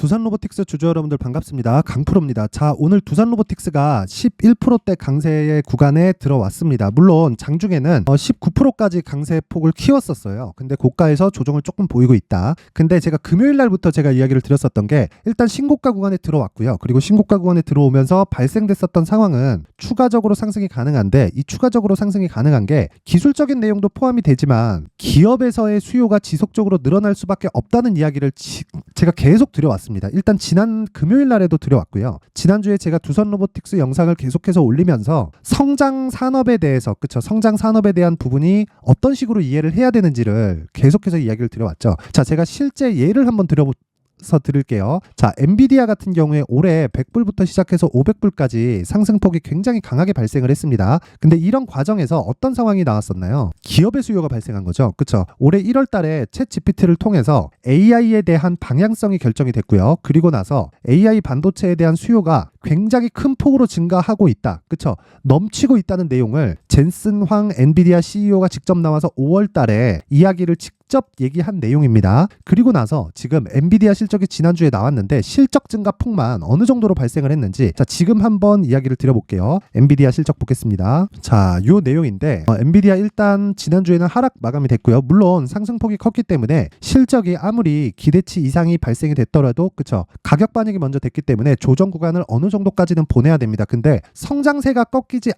두산 로보틱스 주주 여러분들 반갑습니다. 강프로입니다. 자, 오늘 두산 로보틱스가 11%대 강세의 구간에 들어왔습니다. 물론 장중에는 19%까지 강세 폭을 키웠었어요. 근데 고가에서 조정을 조금 보이고 있다. 근데 제가 금요일 날부터 제가 이야기를 드렸었던 게 일단 신고가 구간에 들어왔고요. 그리고 신고가 구간에 들어오면서 발생됐었던 상황은 추가적으로 상승이 가능한데, 이 추가적으로 상승이 가능한 게 기술적인 내용도 포함이 되지만 기업에서의 수요가 지속적으로 늘어날 수밖에 없다는 이야기를 제가 계속 드려왔습니다. 일단 지난 금요일 날에도 드려왔고요. 지난주에 제가 두산 로보틱스 영상을 계속해서 올리면서 성장 산업에 대해서, 성장 산업에 대한 부분이 어떤 식으로 이해를 해야 되는지를 계속해서 이야기를 드려왔죠. 자, 제가 실제 예를 한번 드릴게요. 자, 엔비디아 같은 경우에 올해 100불부터 시작해서 500불까지 상승폭이 굉장히 강하게 발생을 했습니다. 근데 이런 과정에서 어떤 상황이 나왔었나요? 기업의 수요가 발생한 거죠. 그쵸? 올해 1월 달에 챗 GPT를 통해서 AI에 대한 방향성이 결정이 됐고요. 그리고 나서 AI 반도체에 대한 수요가 굉장히 큰 폭으로 증가하고 있다. 그쵸? 넘치고 있다는 내용을 젠슨 황 엔비디아 CEO가 직접 나와서 5월 달에 이야기를 직접 얘기한 내용입니다. 그리고 나서 지금 엔비디아 실적이 지난주에 나왔는데 실적 증가 폭만 어느 정도로 발생을 했는지, 자, 지금 한번 이야기를 드려볼게요. 엔비디아 실적 보겠습니다. 자, 요 내용인데 엔비디아 일단 지난주에는 하락 마감이 됐고요. 물론 상승폭이 컸기 때문에 실적이 아무리 기대치 이상이 발생이 됐더라도, 그쵸, 가격 반영이 먼저 됐기 때문에 조정 구간을 어느 정도까지는 보내야 됩니다. 근데 성장세가 꺾이지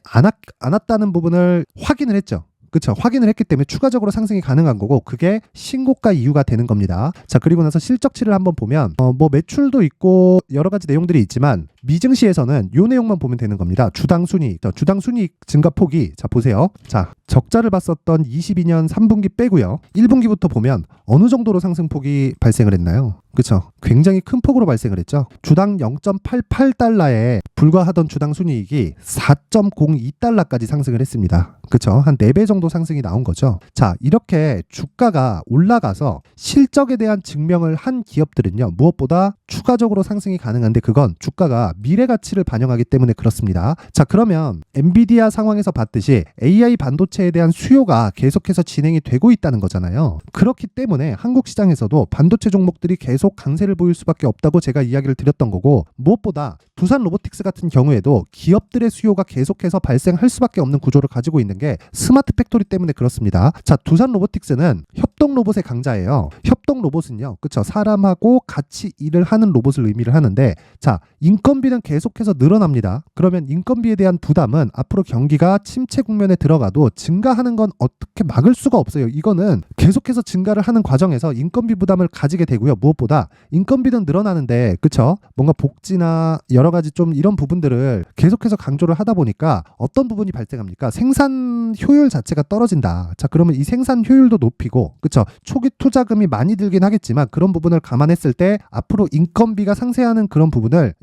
않았다는 부분을 확인을 했죠. 그쵸? 확인을 했기 때문에 추가적으로 상승이 가능한 거고, 그게 신고가 이유가 되는 겁니다. 자, 그리고 나서 실적치를 한번 보면 매출도 있고 여러 가지 내용들이 있지만 미증시에서는 요 내용만 보면 되는 겁니다. 주당 순이익 증가폭이, 자, 보세요. 자, 적자를 봤었던 22년 3분기 빼고요. 1분기부터 보면 어느 정도로 상승폭이 발생을 했나요? 그쵸? 굉장히 큰 폭으로 발생을 했죠. 주당 0.88달러에 불과하던 주당 순이익이 4.02달러까지 상승을 했습니다. 그쵸? 한 4배 정도 상승이 나온 거죠. 자, 이렇게 주가가 올라가서 실적에 대한 증명을 한 기업들은요, 무엇보다 추가적으로 상승이 가능한데, 그건 주가가 미래 가치를 반영하기 때문에 그렇습니다. 자, 그러면 엔비디아 상황에서 봤듯이 AI 반도체에 대한 수요가 계속해서 진행이 되고 있다는 거잖아요. 그렇기 때문에 한국 시장에서도 반도체 종목들이 계속 강세를 보일 수밖에 없다고 제가 이야기를 드렸던 거고, 무엇보다 두산 로보틱스 같은 경우에도 기업들의 수요가 계속해서 발생할 수밖에 없는 구조를 가지고 있는 게 스마트 팩토리 때문에 그렇습니다. 자, 두산 로보틱스는 협동 로봇의 강자예요. 협동 로봇은요, 그쵸, 사람하고 같이 일을 하는 로봇을 의미를 하는데, 자, 인건비는 계속해서 늘어납니다. 그러면 인건비에 대한 부담은 앞으로 경기가 침체 국면에 들어가도 증가하는 건 어떻게 막을 수가 없어요. 이거는 계속해서 증가를 하는 과정에서 인건비 부담을 가지게 되고요. 무엇보다 인건비는 늘어나는데, 그쵸, 뭔가 복지나 여러 가지 좀 이런 부분들을 계속해서 강조를 하다 보니까 어떤 부분이 발생합니까? 생산 효율 자체가 떨어진다. 자, 그러면 이 생산 효율도 높이고, 그쵸, 초기 투자금이 많이 들긴 하겠지만 그런 부분을 감안했을 때 앞으로 인건비가 상쇄하는 그런 부분을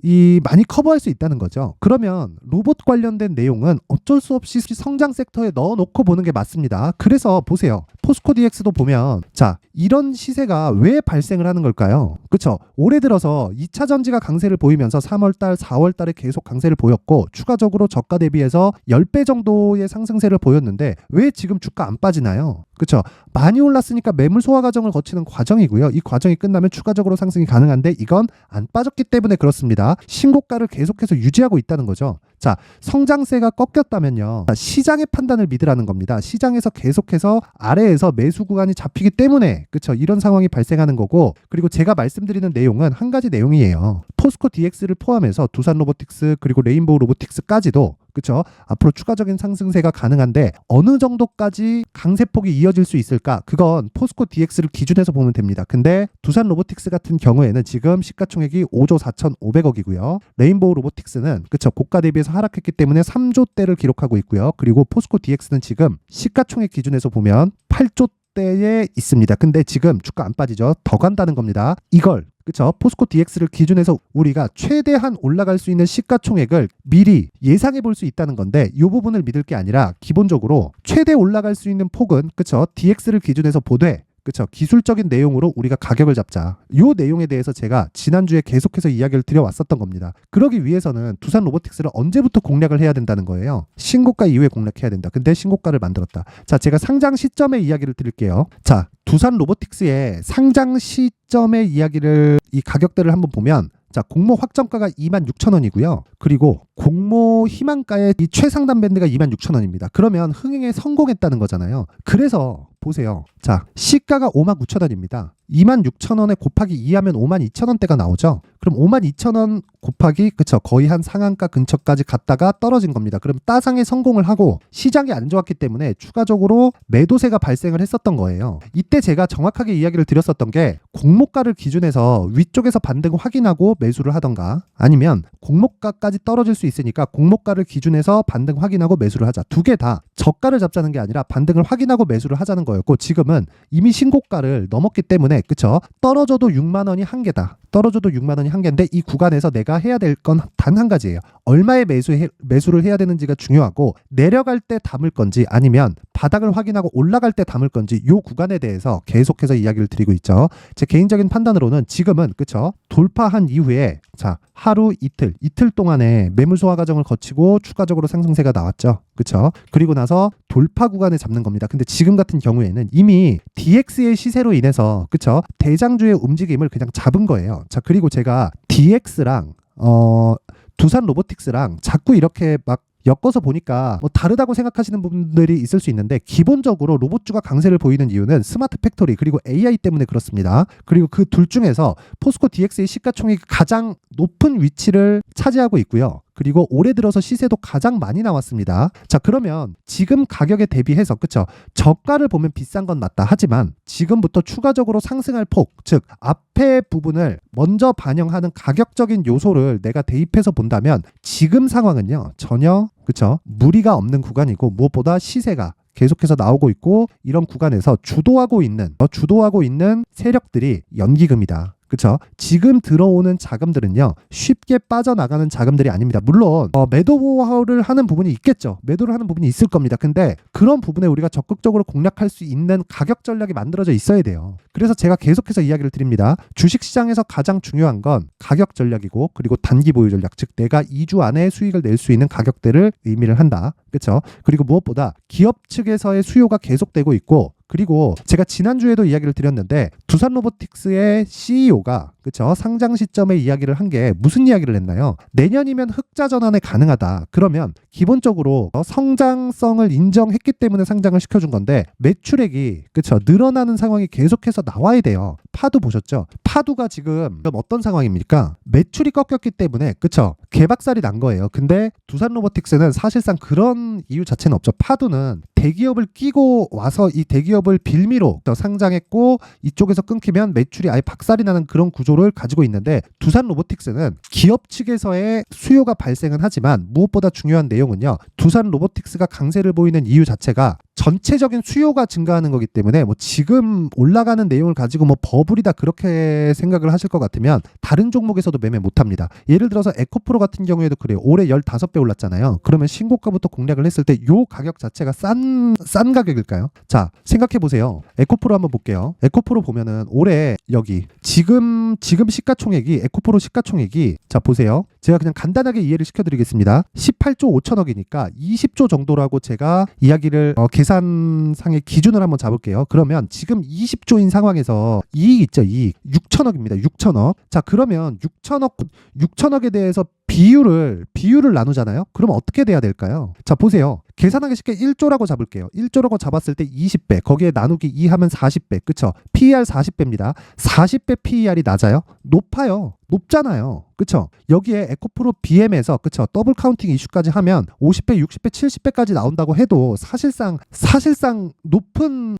많이 커버할 수 있다는 거죠. 그러면 로봇 관련된 내용은 어쩔 수 없이 성장 섹터에 넣어놓고 보는 게 맞습니다. 그래서 보세요. 포스코 DX도 보면, 자, 이런 시세가 왜 발생을 하는 걸까요? 그쵸? 올해 들어서 2차 전지가 강세를 보이면서 3월달, 4월달에 계속 강세를 보였고, 추가적으로 저가 대비해서 10배 정도의 상승세를 보였는데 왜 지금 주가 안 빠지나요? 그쵸? 많이 올랐으니까 매물 소화 과정을 거치는 과정이고요. 이 과정이 끝나면 추가적으로 상승이 가능한데 이건 안 빠졌기 때문에 그렇습니다. 신고가를 계속해서 유지하고 있다는 거죠. 자, 성장세가 꺾였다면요, 시장의 판단을 믿으라는 겁니다. 시장에서 계속해서 아래에서 매수 구간이 잡히기 때문에, 그쵸, 이런 상황이 발생하는 거고, 그리고 제가 말씀드리는 내용은 한 가지 내용이에요. 포스코 DX를 포함해서 두산 로보틱스 그리고 레인보우 로보틱스까지도, 그쵸, 앞으로 추가적인 상승세가 가능한데 어느 정도까지 강세폭이 이어질 수 있을까? 그건 포스코 DX를 기준해서 보면 됩니다. 근데 두산 로보틱스 같은 경우에는 지금 시가총액이 5조 4,500억이고요. 레인보우 로보틱스는, 그쵸, 고가 대비해서 하락했기 때문에 3조대를 기록하고 있고요. 그리고 포스코 DX는 지금 시가총액 기준에서 보면 8조 대에 있습니다. 근데 지금 주가 안 빠지죠. 더 간다는 겁니다. 이걸, 그쵸, 포스코 DX를 기준해서 우리가 최대한 올라갈 수 있는 시가총액을 미리 예상해 볼 수 있다는 건데, 이 부분을 믿을 게 아니라 기본적으로 최대 올라갈 수 있는 폭은, 그쵸, DX를 기준해서 보되, 그쵸? 기술적인 내용으로 우리가 가격을 잡자. 요 내용에 대해서 제가 지난주에 계속해서 이야기를 드려왔었던 겁니다. 그러기 위해서는 두산 로보틱스를 언제부터 공략을 해야 된다는 거예요. 신고가 이후에 공략해야 된다. 근데 신고가를 만들었다. 자, 제가 상장 시점의 이야기를 드릴게요. 자, 두산 로보틱스의 상장 시점의 이야기를 이 가격대를 한번 보면 자, 공모 확정가가 26,000원이고요. 그리고 공모 희망가의 이 최상단 밴드가 26,000원입니다. 그러면 흥행에 성공했다는 거잖아요. 그래서 보세요. 자, 시가가 59,000원입니다. 26,000원에 곱하기 2하면 52,000원대가 나오죠. 그럼 52,000원 곱하기 그쵸 거의 한 상한가 근처까지 갔다가 떨어진 겁니다. 그럼 따상에 성공을 하고 시장이 안 좋았기 때문에 추가적으로 매도세가 발생을 했었던 거예요. 이때 제가 정확하게 이야기를 드렸었던 게 공모가를 기준해서 위쪽에서 반등 확인하고 매수를 하던가 아니면 공모가까지 떨어질 수 있으니까 공모가를 기준해서 반등 확인하고 매수를 하자. 두 개 다 저가를 잡자는 게 아니라 반등을 확인하고 매수를 하자는 거였고 지금은 이미 신고가를 넘었기 때문에 그쵸 떨어져도 6만 원이 한계다. 떨어져도 6만 원이 한계인데 이 구간에서 내가 해야 될 건 단 한 가지예요. 얼마에 매수를 해야 되는지가 중요하고 내려갈 때 담을 건지 아니면 바닥을 확인하고 올라갈 때 담을 건지 이 구간에 대해서 계속해서 이야기를 드리고 있죠. 제 개인적인 판단으로는 지금은 그쵸 돌파한 이후에 자 하루 이틀 동안에 매물 소화 과정을 거치고 추가적으로 상승세가 나왔죠. 그쵸? 그리고 나서 돌파 구간에 잡는 겁니다. 근데 지금 같은 경우에는 이미 DX의 시세로 인해서 그쵸? 대장주의 움직임을 그냥 잡은 거예요. 자, 그리고 제가 DX랑 두산 로보틱스랑 자꾸 이렇게 막 엮어서 보니까 뭐 다르다고 생각하시는 분들이 있을 수 있는데 기본적으로 로봇주가 강세를 보이는 이유는 스마트 팩토리 그리고 AI 때문에 그렇습니다. 그리고 그 둘 중에서 포스코 DX의 시가총액이 가장 높은 위치를 차지하고 있고요. 그리고 올해 들어서 시세도 가장 많이 나왔습니다. 자, 그러면 지금 가격에 대비해서 그쵸? 저가를 보면 비싼 건 맞다. 하지만 지금부터 추가적으로 상승할 폭, 즉 앞에 부분을 먼저 반영하는 가격적인 요소를 내가 대입해서 본다면 지금 상황은요. 전혀 그쵸? 무리가 없는 구간이고 무엇보다 시세가 계속해서 나오고 있고 이런 구간에서 주도하고 있는 세력들이 연기금이다. 그쵸? 지금 들어오는 자금들은요 쉽게 빠져나가는 자금들이 아닙니다. 물론 매도를 하는 부분이 있겠죠. 매도를 하는 부분이 있을 겁니다. 근데 그런 부분에 우리가 적극적으로 공략할 수 있는 가격 전략이 만들어져 있어야 돼요. 그래서 제가 계속해서 이야기를 드립니다. 주식시장에서 가장 중요한 건 가격 전략이고 그리고 단기 보유 전략, 즉 내가 2주 안에 수익을 낼 수 있는 가격대를 의미를 한다. 그렇죠? 그리고 무엇보다 기업 측에서의 수요가 계속되고 있고 그리고 제가 지난주에도 이야기를 드렸는데 두산 로보틱스의 CEO가 그쵸 상장 시점에 이야기를 한 게 무슨 이야기를 했나요? 내년이면 흑자 전환에 가능하다. 그러면 기본적으로 성장성을 인정했기 때문에 상장을 시켜준 건데 매출액이 그쵸 늘어나는 상황이 계속해서 나와야 돼요. 파도 보셨죠? 파도가 지금 어떤 상황입니까? 매출이 꺾였기 때문에 그쵸 개박살이 난 거예요. 근데 두산 로보틱스는 사실상 그런 이유 자체는 없죠. 파도는 대기업을 끼고 와서 이 대기업을 빌미로 상장했고 이쪽에서 끊기면 매출이 아예 박살이 나는 그런 구조를 가지고 있는데 두산 로보틱스는 기업 측에서의 수요가 발생은 하지만 무엇보다 중요한 내용은요. 두산 로보틱스가 강세를 보이는 이유 자체가 전체적인 수요가 증가하는 거기 때문에 뭐 지금 올라가는 내용을 가지고 뭐 버블이다 그렇게 생각을 하실 것 같으면 다른 종목에서도 매매 못합니다. 예를 들어서 에코프로 같은 경우에도 그래요. 올해 15배 올랐잖아요. 그러면 신고가부터 공략을 했을 때 요 가격 자체가 싼 가격일까요? 자, 생각해 보세요. 에코프로 한번 볼게요. 에코프로 보면은 올해 여기 지금 시가총액이 에코프로 시가총액이 자 보세요. 제가 그냥 간단하게 이해를 시켜드리겠습니다. 18조 5천억이니까 20조 정도라고 제가 이야기를 계산상의 기준을 한번 잡을게요. 그러면 지금 20조인 상황에서 이익 있죠. 이익 6천억입니다. 6천억. 자 그러면 6천억에 대해서 비율을 나누잖아요. 그러면 어떻게 돼야 될까요? 자 보세요. 계산하기 쉽게 1조라고 잡을게요. 1조라고 잡았을 때 20배 거기에 나누기 2 하면 40배 그쵸? PER 40배입니다. 40배 PER이 낮아요? 높아요. 높잖아요. 그쵸? 여기에 에코프로 BM에서 그쵸? 더블 카운팅 이슈까지 하면 50배, 60배, 70배까지 나온다고 해도 사실상 높은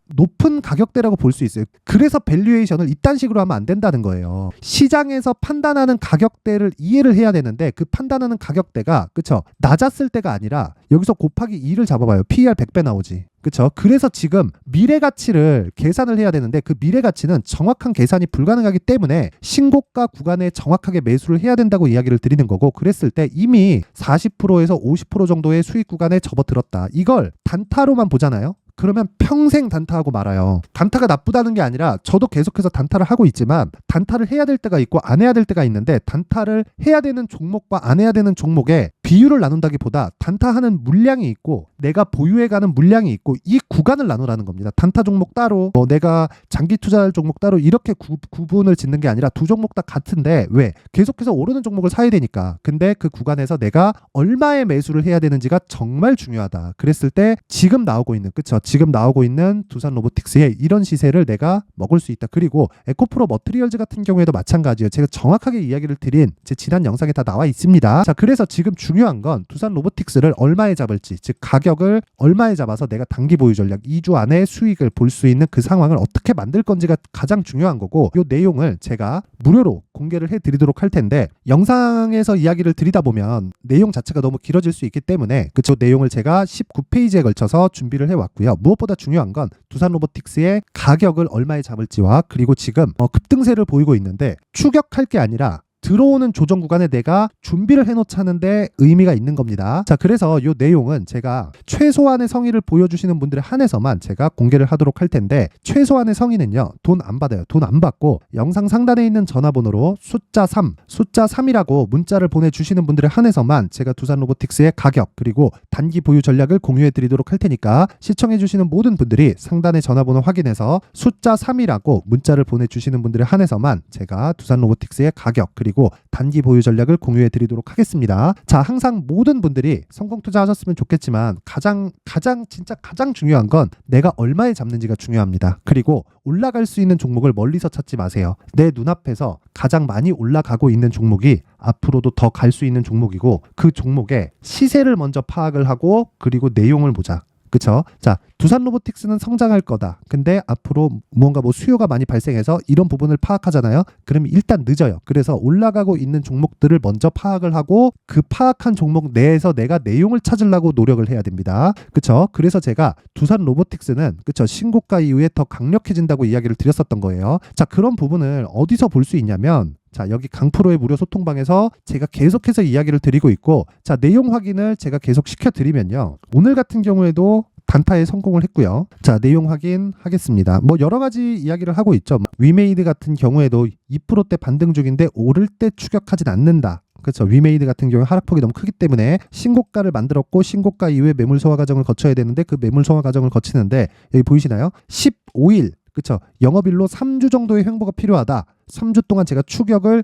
가격대라고 볼 수 있어요. 그래서 밸류에이션을 이딴 식으로 하면 안 된다는 거예요. 시장에서 판단하는 가격대를 이해를 해야 되는데 그 판단하는 가격대가 그쵸? 낮았을 때가 아니라 여기서 곱하기 2를 잡아봐요. PER 100배 나오지. 그쵸? 그래서 지금 미래 가치를 계산을 해야 되는데 그 미래 가치는 정확한 계산이 불가능하기 때문에 신고가 구간에 정확하게 매수를 해야 된다고 이야기를 드리는 거고 그랬을 때 이미 40%에서 50% 정도의 수익 구간에 접어들었다. 이걸 단타로만 보잖아요. 그러면 평생 단타하고 말아요. 단타가 나쁘다는 게 아니라 저도 계속해서 단타를 하고 있지만 단타를 해야 될 때가 있고 안 해야 될 때가 있는데 단타를 해야 되는 종목과 안 해야 되는 종목에 비율을 나눈다기보다 단타하는 물량이 있고 내가 보유해가는 물량이 있고 이 구간을 나누라는 겁니다. 단타 종목 따로 내가 장기 투자할 종목 따로 이렇게 구분을 짓는 게 아니라 두 종목 다 같은데 왜? 계속해서 오르는 종목을 사야 되니까. 근데 그 구간에서 내가 얼마의 매수를 해야 되는지가 정말 중요하다. 그랬을 때 지금 나오고 있는 그쵸? 지금 나오고 있는 두산 로보틱스의 이런 시세를 내가 먹을 수 있다. 그리고 에코프로 머트리얼즈 같은 경우에도 마찬가지예요. 제가 정확하게 이야기를 드린 제 지난 영상에 다 나와 있습니다. 자, 그래서 지금 중요한 건 두산 로보틱스를 얼마에 잡을지, 즉 가격을 얼마에 잡아서 내가 단기 보유 전략 2주 안에 수익을 볼 수 있는 그 상황을 어떻게 만들 건지가 가장 중요한 거고, 이 내용을 제가 무료로 공개를 해드리도록 할 텐데 영상에서 이야기를 드리다 보면 내용 자체가 너무 길어질 수 있기 때문에 그쪽 내용을 제가 19페이지에 걸쳐서 준비를 해왔고요. 무엇보다 중요한 건 두산 로보틱스의 가격을 얼마에 잡을지와 그리고 지금 급등세를 보이고 있는데 추격할 게 아니라 들어오는 조정 구간에 내가 준비를 해놓자는데 의미가 있는 겁니다. 자, 그래서 이 내용은 제가 최소한의 성의를 보여주시는 분들에 한해서만 제가 공개를 하도록 할 텐데 최소한의 성의는요, 돈 안 받아요. 돈 안 받고 영상 상단에 있는 전화번호로 숫자 3이라고 문자를 보내주시는 분들에 한해서만 제가 두산 로보틱스의 가격 그리고 단기 보유 전략을 공유해 드리도록 할 테니까 시청해 주시는 모든 분들이 상단의 전화번호 확인해서 숫자 3이라고 문자를 보내주시는 분들에 한해서만 제가 두산 로보틱스의 가격 그리고 단기 보유 전략을 공유해 드리도록 하겠습니다. 자, 항상 모든 분들이 성공 투자하셨으면 좋겠지만 가장 중요한 건 내가 얼마에 잡는지가 중요합니다. 그리고 올라갈 수 있는 종목을 멀리서 찾지 마세요. 내 눈앞에서 가장 많이 올라가고 있는 종목이 앞으로도 더 갈 수 있는 종목이고 그 종목의 시세를 먼저 파악을 하고 그리고 내용을 보자. 그쵸? 자, 두산 로보틱스는 성장할 거다. 근데 앞으로 무언가 수요가 많이 발생해서 이런 부분을 파악하잖아요. 그러면 일단 늦어요. 그래서 올라가고 있는 종목들을 먼저 파악을 하고 그 파악한 종목 내에서 내가 내용을 찾으려고 노력을 해야 됩니다. 그쵸? 그래서 제가 두산 로보틱스는 그쵸? 신고가 이후에 더 강력해진다고 이야기를 드렸었던 거예요. 자, 그런 부분을 어디서 볼 수 있냐면 자, 여기 강프로의 무료 소통방에서 제가 계속해서 이야기를 드리고 있고 자, 내용 확인을 제가 계속 시켜드리면요. 오늘 같은 경우에도 단타에 성공을 했고요. 자, 내용 확인하겠습니다. 여러 가지 이야기를 하고 있죠. 위메이드 같은 경우에도 2%대 반등 중인데 오를 때 추격하진 않는다. 그렇죠. 위메이드 같은 경우에 하락폭이 너무 크기 때문에 신고가를 만들었고 신고가 이후에 매물 소화 과정을 거쳐야 되는데 그 매물 소화 과정을 거치는데 여기 보이시나요? 15일 그쵸. 영업일로 3주 정도의 횡보가 필요하다. 3주 동안 제가 추적을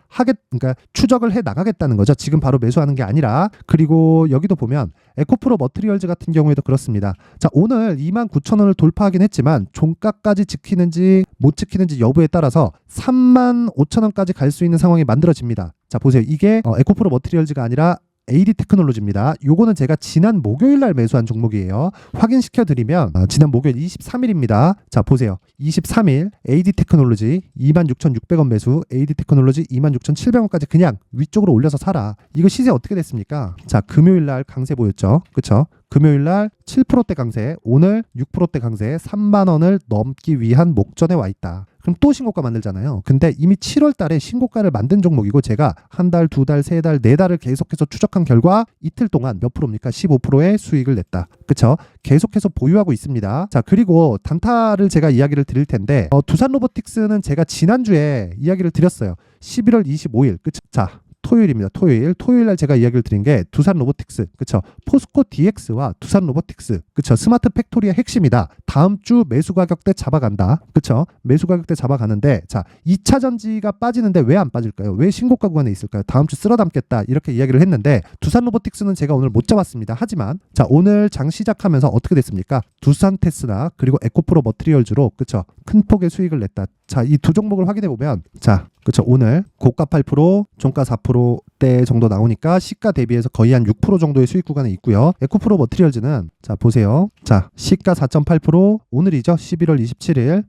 해 나가겠다는 거죠. 지금 바로 매수하는 게 아니라. 그리고 여기도 보면 에코프로 머트리얼즈 같은 경우에도 그렇습니다. 자, 오늘 29,000원을 돌파하긴 했지만 종가까지 지키는지 못 지키는지 여부에 따라서 35,000원까지 갈 수 있는 상황이 만들어집니다. 자, 보세요. 이게 에코프로 머트리얼즈가 아니라 AD 테크놀로지입니다. 요거는 제가 지난 목요일 날 매수한 종목이에요. 확인시켜 드리면 지난 목요일 23일입니다. 자, 보세요. 23일 AD 테크놀로지 26,600원 매수, AD 테크놀로지 26,700원까지 그냥 위쪽으로 올려서 사라. 이거 시세 어떻게 됐습니까? 자, 금요일 날 강세 보였죠. 그쵸? 금요일 날 7%대 강세, 오늘 6%대 강세, 3만 원을 넘기 위한 목전에 와 있다. 그럼 또 신고가 만들잖아요. 근데 이미 7월 달에 신고가를 만든 종목이고 제가 한 달, 두 달, 세 달, 네 달을 계속해서 추적한 결과 이틀 동안 몇 프로입니까? 15%의 수익을 냈다. 그쵸? 계속해서 보유하고 있습니다. 자, 그리고 단타를 제가 이야기를 드릴 텐데 두산 로보틱스는 제가 지난주에 이야기를 드렸어요. 11월 25일. 그쵸? 자, 토요일입니다. 토요일 날 제가 이야기를 드린 게 두산 로보틱스, 그쵸? 포스코 DX와 두산 로보틱스, 그쵸? 스마트 팩토리의 핵심이다. 다음 주 매수 가격대 잡아간다. 그쵸? 매수 가격대 잡아가는데 자, 2차 전지가 빠지는데 왜 안 빠질까요? 왜 신고가 구간에 있을까요? 다음 주 쓸어 담겠다. 이렇게 이야기를 했는데 두산 로보틱스는 제가 오늘 못 잡았습니다. 하지만 자, 오늘 장 시작하면서 어떻게 됐습니까? 두산 테스나 그리고 에코프로 머트리얼즈로 그쵸? 큰 폭의 수익을 냈다. 자, 이 두 종목을 확인해 보면 자, 그쵸? 오늘 고가 8%, 종가 4%대 정도 나오니까 시가 대비해서 거의 한 6% 정도의 수익 구간에 있고요. 에코프로 머트리얼즈는 자, 보세요. 자, 시가 4.8%, 오늘이죠. 11월 27일.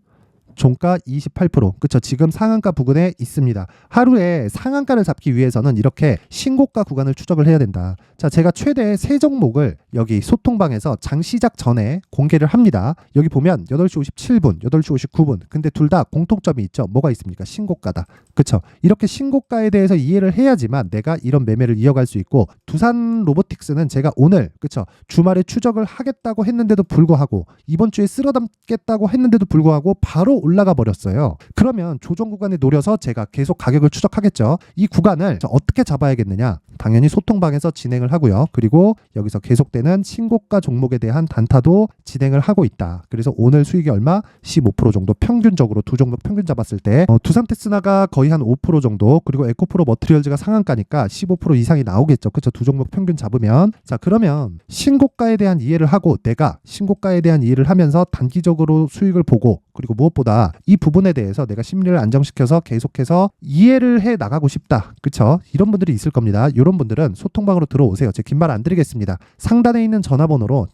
종가 28%. 그쵸? 지금 상한가 부근에 있습니다. 하루에 상한가를 잡기 위해서는 이렇게 신고가 구간을 추적을 해야 된다. 자, 제가 최대 3종목을 여기 소통방에서 장 시작 전에 공개를 합니다. 여기 보면 8시 57분, 8시 59분. 근데 둘 다 공통점이 있죠. 뭐가 있습니까? 신고가다. 그쵸? 이렇게 신고가에 대해서 이해를 해야지만 내가 이런 매매를 이어갈 수 있고, 두산 로보틱스는 제가 오늘 그쵸? 주말에 추적을 하겠다고 했는데도 불구하고, 이번 주에 쓸어 담겠다고 했는데도 불구하고 바로 올라가 버렸어요. 그러면 조정 구간에 노려서 제가 계속 가격을 추적하겠죠. 이 구간을 어떻게 잡아야겠느냐? 당연히 소통방에서 진행을 하고요. 그리고 여기서 계속되는 신고가 종목에 대한 단타도 진행을 하고 있다. 그래서 오늘 수익이 얼마? 15% 정도 평균적으로 두 종목 평균 잡았을 때 두산 테스나가 거의 한 5% 정도, 그리고 에코프로 머티리얼즈가 상한가니까 15% 이상이 나오겠죠. 그렇죠? 두 종목 평균 잡으면. 자, 그러면 신고가에 대한 이해를 하고, 내가 신고가에 대한 이해를 하면서 단기적으로 수익을 보고, 그리고 무엇보다 이 부분에 대해서 내가 심리를 안정시켜서 계속해서 이해를 해 나가고 싶다. 그쵸? 이런 분들이 있을 겁니다. 이런 분들은 소통방으로 들어오세요. 제 긴 말 안 드리겠습니다. 상단에 있는 전화번호로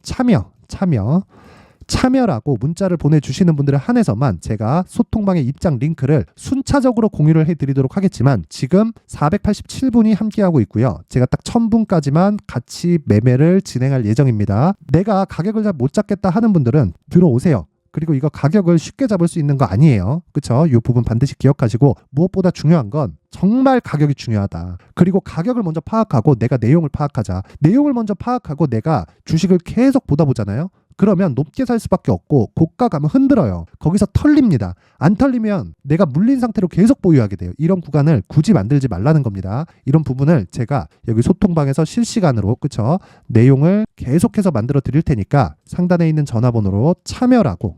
참여라고 문자를 보내주시는 분들에 한해서만 제가 소통방의 입장 링크를 순차적으로 공유를 해드리도록 하겠지만, 지금 487분이 함께하고 있고요. 제가 딱 1000분까지만 같이 매매를 진행할 예정입니다. 내가 가격을 잘 못 잡겠다 하는 분들은 들어오세요. 그리고 이거 가격을 쉽게 잡을 수 있는 거 아니에요. 그쵸? 이 부분 반드시 기억하시고, 무엇보다 중요한 건 정말 가격이 중요하다. 그리고 가격을 먼저 파악하고 내가 내용을 파악하자. 내용을 먼저 파악하고 내가 주식을 계속 보다 보잖아요. 그러면 높게 살 수밖에 없고, 고가 가면 흔들어요. 거기서 털립니다. 안 털리면 내가 물린 상태로 계속 보유하게 돼요. 이런 구간을 굳이 만들지 말라는 겁니다. 이런 부분을 제가 여기 소통방에서 실시간으로 그쵸? 내용을 계속해서 만들어 드릴 테니까 상단에 있는 전화번호로 참여라고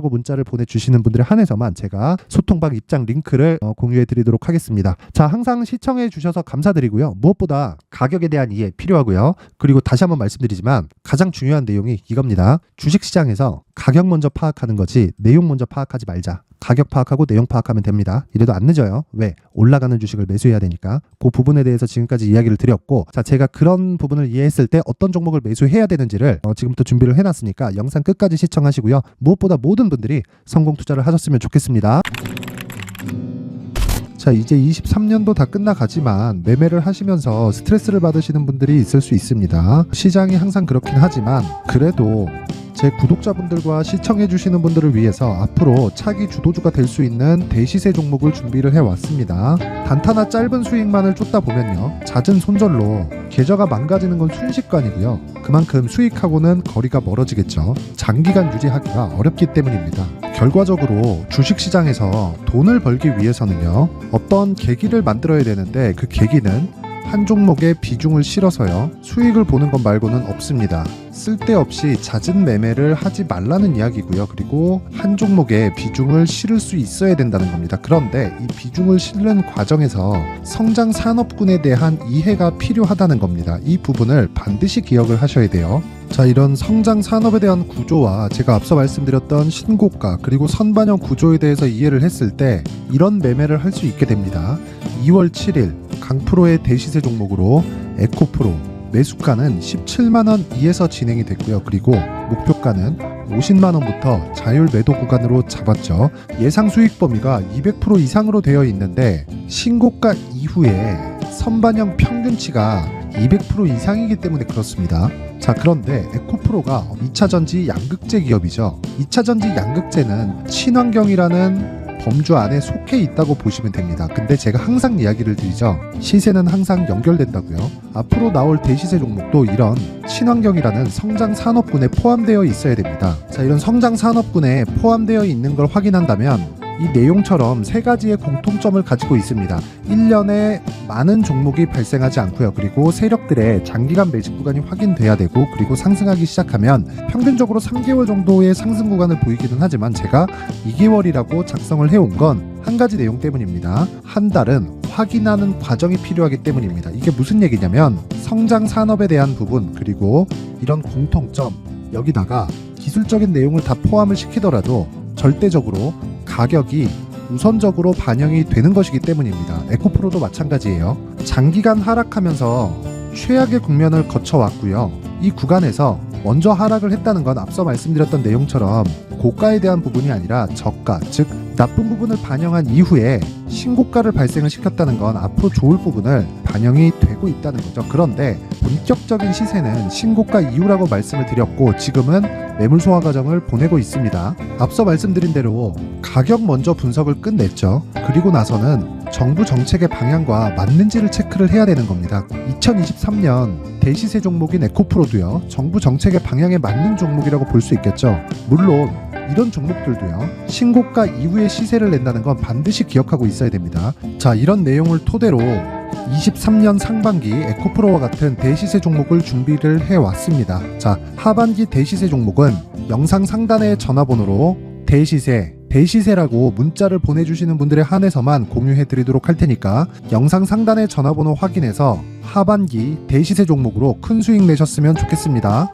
문자를 보내주시는 분들에 한해서만 제가 소통방 입장 링크를 공유해 드리도록 하겠습니다. 자, 항상 시청해 주셔서 감사드리고요. 무엇보다 가격에 대한 이해 필요하고요. 그리고 다시 한번 말씀드리지만 가장 중요한 내용이 이겁니다. 주식시장에서 가격 먼저 파악하는 거지 내용 먼저 파악하지 말자. 가격 파악하고 내용 파악하면 됩니다. 이래도 안 늦어요. 왜? 올라가는 주식을 매수해야 되니까. 그 부분에 대해서 지금까지 이야기를 드렸고, 자, 제가 그런 부분을 이해했을 때 어떤 종목을 매수해야 되는지를 지금부터 준비를 해놨으니까 영상 끝까지 시청하시고요. 무엇보다 모든 분들이 성공 투자를 하셨으면 좋겠습니다. 자, 이제 23년도 다 끝나가지만 매매를 하시면서 스트레스를 받으시는 분들이 있을 수 있습니다. 시장이 항상 그렇긴 하지만 그래도 제 구독자분들과 시청해주시는 분들을 위해서 앞으로 차기 주도주가 될 수 있는 대시세 종목을 준비를 해왔습니다. 단타나 짧은 수익만을 쫓다 보면요, 잦은 손절로 계좌가 망가지는 건 순식간이고요. 그만큼 수익하고는 거리가 멀어지겠죠. 장기간 유지하기가 어렵기 때문입니다. 결과적으로 주식시장에서 돈을 벌기 위해서는요, 어떤 계기를 만들어야 되는데, 그 계기는 한 종목에 비중을 실어서요, 수익을 보는 것 말고는 없습니다. 쓸데없이 잦은 매매를 하지 말라는 이야기고요. 그리고 한 종목에 비중을 실을 수 있어야 된다는 겁니다. 그런데 이 비중을 실는 과정에서 성장 산업군에 대한 이해가 필요하다는 겁니다. 이 부분을 반드시 기억을 하셔야 돼요. 자, 이런 성장 산업에 대한 구조와 제가 앞서 말씀드렸던 신고가 그리고 선반영 구조에 대해서 이해를 했을 때 이런 매매를 할 수 있게 됩니다. 2월 7일 강프로의 대시세 종목으로 에코프로 매수가는 17만원 이에서 진행이 됐고요. 그리고 목표가는 50만원부터 자율 매도 구간으로 잡았죠. 예상 수익 범위가 200% 이상으로 되어 있는데 신고가 이후에 선반영 평균치가 200% 이상이기 때문에 그렇습니다. 자, 그런데 에코프로가 2차전지 양극재 기업이죠. 2차전지 양극재는 친환경이라는 범주 안에 속해 있다고 보시면 됩니다. 근데 제가 항상 이야기를 드리죠. 시세는 항상 연결된다고요. 앞으로 나올 대시세 종목도 이런 친환경이라는 성장 산업군에 포함되어 있어야 됩니다. 자, 이런 성장 산업군에 포함되어 있는 걸 확인한다면 이 내용처럼 세 가지의 공통점을 가지고 있습니다. 1년에 많은 종목이 발생하지 않고요. 그리고 세력들의 장기간 매집 구간이 확인돼야 되고, 그리고 상승하기 시작하면 평균적으로 3개월 정도의 상승 구간을 보이기는 하지만 제가 2개월이라고 작성을 해온 건 한 가지 내용 때문입니다. 한 달은 확인하는 과정이 필요하기 때문입니다. 이게 무슨 얘기냐면 성장 산업에 대한 부분, 그리고 이런 공통점, 여기다가 기술적인 내용을 다 포함을 시키더라도 절대적으로 가격이 우선적으로 반영이 되는 것이기 때문입니다. 에코프로도 마찬가지예요. 장기간 하락하면서 최악의 국면을 거쳐왔고요. 이 구간에서 먼저 하락을 했다는 건 앞서 말씀드렸던 내용처럼 고가에 대한 부분이 아니라 저가, 즉 나쁜 부분을 반영한 이후에 신고가를 발생을 시켰다는 건 앞으로 좋을 부분을 반영이 되고 있다는 거죠. 그런데 본격적인 시세는 신고가 이후라고 말씀을 드렸고 지금은 매물 소화 과정을 보내고 있습니다. 앞서 말씀드린 대로 가격 먼저 분석을 끝냈죠. 그리고 나서는 정부 정책의 방향과 맞는지를 체크를 해야 되는 겁니다. 2023년 대시세 종목인 에코프로도요, 정부 정책의 방향에 맞는 종목이라고 볼 수 있겠죠. 물론 이런 종목들도요, 신고가 이후에 시세를 낸다는 건 반드시 기억하고 있어야 됩니다. 자, 이런 내용을 토대로 23년 상반기 에코프로와 같은 대시세 종목을 준비를 해왔습니다. 자, 하반기 대시세 종목은 영상 상단의 전화번호로 대시세라고 문자를 보내주시는 분들에 한해서만 공유해드리도록 할 테니까 영상 상단의 전화번호 확인해서 하반기 대시세 종목으로 큰 수익 내셨으면 좋겠습니다.